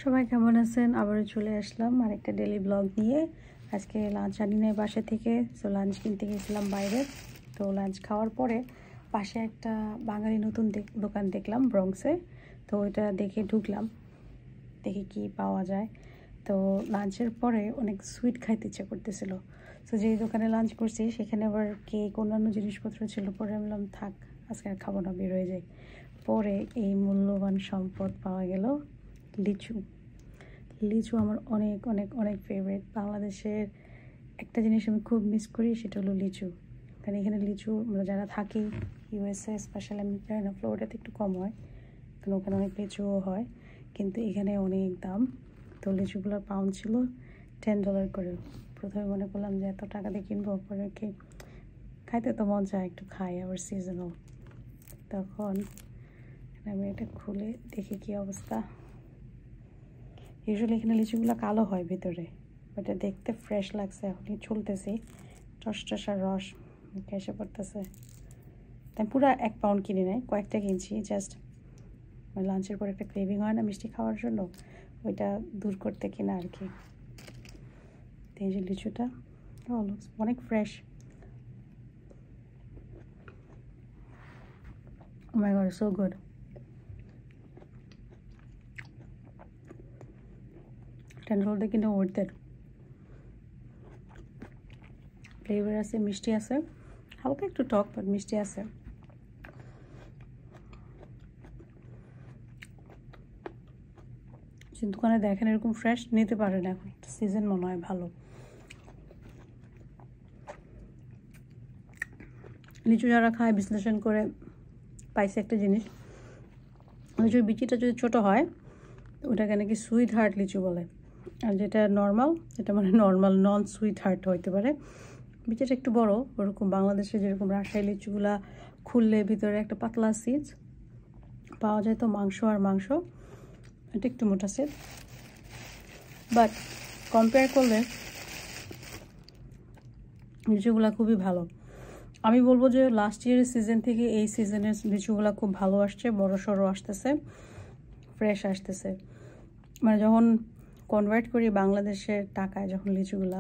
সবাই কেমন আছেন? আবারও চলে আসলাম আরেকটা ডেইলি ব্লগ নিয়ে। আজকে লাঞ্চ আনি নাই বাসা থেকে, সো লাঞ্চ কিনতে গেছিলাম বাইরে। তো লাঞ্চ খাওয়ার পরে পাশে একটা বাঙালি নতুন দোকান দেখলাম ব্রঙ্কসে। তো ওইটা দেখে ঢুকলাম, দেখে কি পাওয়া যায়। তো লাঞ্চের পরে অনেক সুইট খাইতে ইচ্ছা করতেছিল। সো যেই দোকানে লাঞ্চ করছি সেখানে আবার কেক অন্যান্য জিনিসপত্র ছিল। পরে আমি বললাম থাক, আজকে আর খাবো না, বের হয়ে যাই। পরে এই মূল্যবান সম্পদ পাওয়া গেল, লিচু। লিচু আমার অনেক অনেক অনেক ফেভারিট। বাংলাদেশের একটা জিনিস আমি খুব মিস করি, সেটা হলো লিচু। কারণ এখানে লিচু আমরা যারা থাকি ইউএসএ স্পেশালি, আমি জানি না ফ্লোরিডাতে একটু কম হয়, কারণ ওখানে অনেক লিচুও হয়, কিন্তু এখানে অনেক দাম। তো লিচুগুলোর পাউন্ড ছিল $10 করে। প্রথমে মনে করলাম যে এত টাকা দিয়ে কিনবো, পরে কি খাইতে তো মন চায়, একটু খাই, আবার সিজনাল। তখন আমি এটা খুলে দেখি কি অবস্থা। ইউজুয়ালি এখানে লিচুগুলো কালো হয় ভিতরে, বাট দেখতে ফ্রেশ লাগছে। এখনই ছুলতেছি, টসটসার রস মুখে এসে পড়তেছে। তাই পুরো 1 পাউন্ড কিনে নেয়, কয়েকটা কিনছি জাস্ট লাঞ্চের পর একটা ক্রেভিং হয় না মিষ্টি খাওয়ার জন্য, ওইটা দূর করতে কিনা আর কি। এই যে লিচুটা অনেক fresh. Oh my god, so good. $10 কিন্তু worth it. ফ্লেভার আছে, মিষ্টি আছে, হালকা একটু টক, বাট মিষ্টি আছে। দোকানে দেখেন এরকম ফ্রেশ নিতে পারেন, এখন সিজন মনে হয় ভালো। লিচু যারা খায় বিশ্লেষণ করে পাইছে একটা জিনিস, লিচুর বিচিটা যদি ছোট হয় ওটাকে নাকি সুইট হার্ট লিচু বলে, আর যেটা নর্মাল এটা মানে নর্মাল নন সুইট হার্ট হইতে পারে। বিচিটা একটু বড়, ওরকম বাংলাদেশে যেরকম রাজশাহী লিচুগুলা খুললে ভিতরে একটা পাতলা সিজ পাওয়া যায়, তো মাংস আর মাংস, এটা একটু মোটা সিজ। বাট কম্পেয়ার করলে লিচুগুলা খুবই ভালো। আমি বলবো যে লাস্ট ইয়ারের সিজন থেকে এই সিজনের লিচুগুলা খুব ভালো আসছে, বড় সড়ো আসতেছে, ফ্রেশ আসতেছে। মানে যখন কনভার্ট করি বাংলাদেশের টাকায় যখন লিচুগুলা,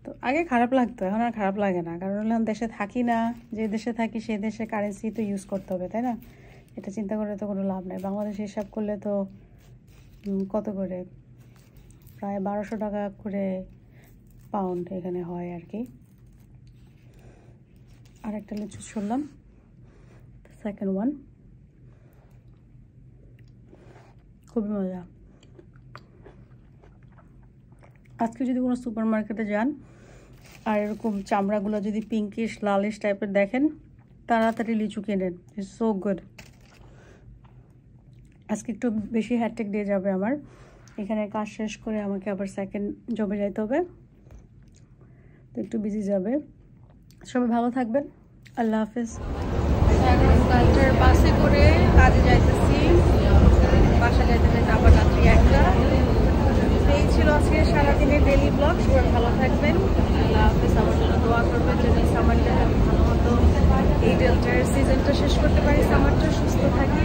তো আগে খারাপ লাগতো, এখন আর খারাপ লাগে না। কারণ হলে দেশে থাকি না, যে দেশে থাকি সেই দেশে কারেন্সি তো ইউজ করতে হবে, তাই না? এটা চিন্তা করে তো কোনো লাভ নেই। বাংলাদেশে হিসাব করলে তো কত করে, প্রায় 1200 টাকা করে পাউন্ড এখানে হয় আর কি। আর একটা লিচু ছুড়লাম, সেকেন্ড ওয়ান, খুবই মজা। আজকে যদি কোনো সুপার মার্কেটে যান আর এরকম চামড়াগুলো যদি পিঙ্কিশ লালিশ টাইপের দেখেন, তাড়াতাড়ি লিচু কেনেন, ইটস সো গুড। আজকে একটু বেশি হ্যাটটেক দিয়ে যাবে আমার, এখানে কাজ শেষ করে আমাকে আবার সেকেন্ড জবে যাইতে হবে, তো একটু বিজি যাবে। সবাই ভালো থাকবেন, আল্লাহ হাফেজ। বাসে করে কাজে যাইতেছি, বাসা যাইতে যাইতে আবার রাত্রি 1টা। এই ছিল আজকে সারাদিনের ডেইলি ব্লগ। সবাই ভালো থাকবেন, আল্লাহ হাফেজ। আমার জন্য দোয়া করবেন যেন এই সামারটা ভালো মতো এই ডেল্টার সিজনটা শেষ করতে পারি, সামারটা সুস্থ থাকি।